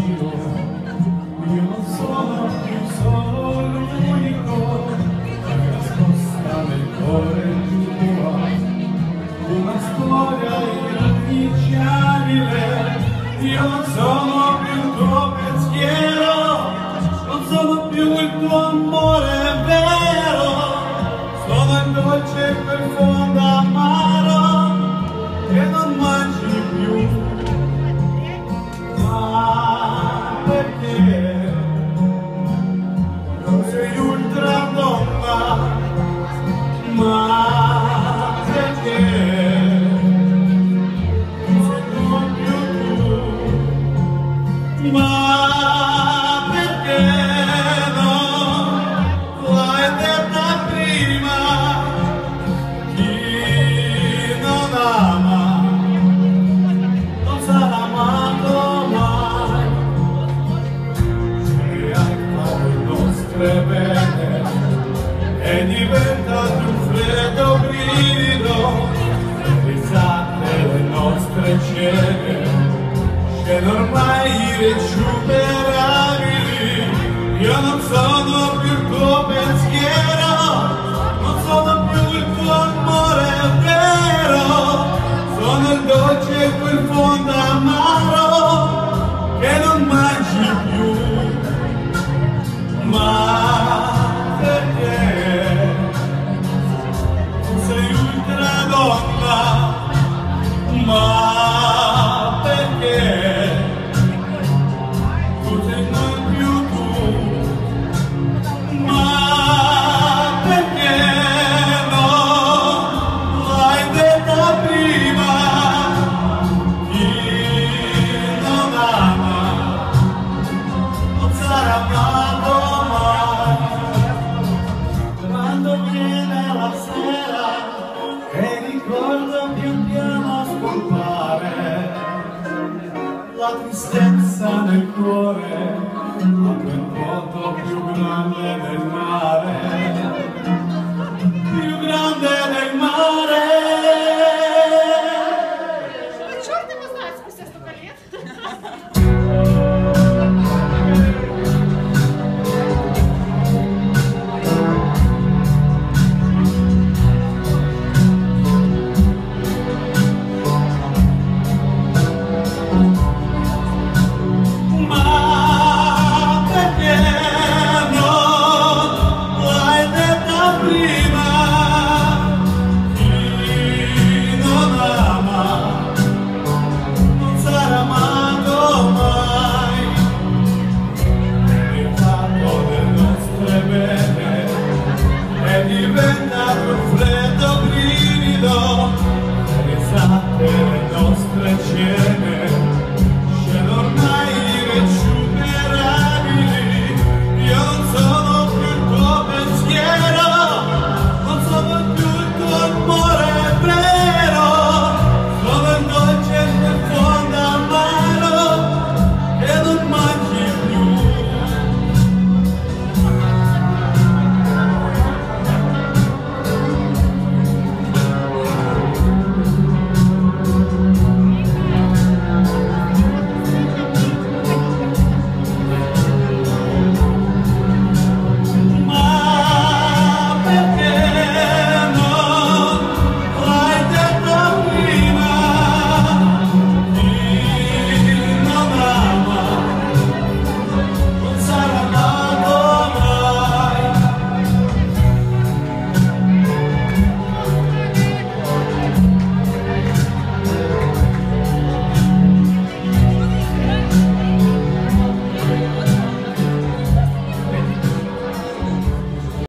giro, io non sono più solo l'unico che nascosta nel cuore tuo, una storia infinita. Io non sono più il tuo pensiero, non sono più il tuo amore vero, sono il dolce e quel fondo amaro che non mangi più. Ma perché non sei ultra donna? Ma perché ma perché non l'hai detta prima? Chi non ama non sarà amato mai. Se hai fatto le nostre pene è diventato un freddo brivido, risate le nostre cene che ormai irrecuperabili. Io non sono più il tuo pensiero, non sono più il tuo amore vero, sono il dolce e quel fondo amaro che non mangi più. Ma perché non sei ultra donna? Ma perché la tristezza nel cuore, a quel vuoto più grande del mare, più grande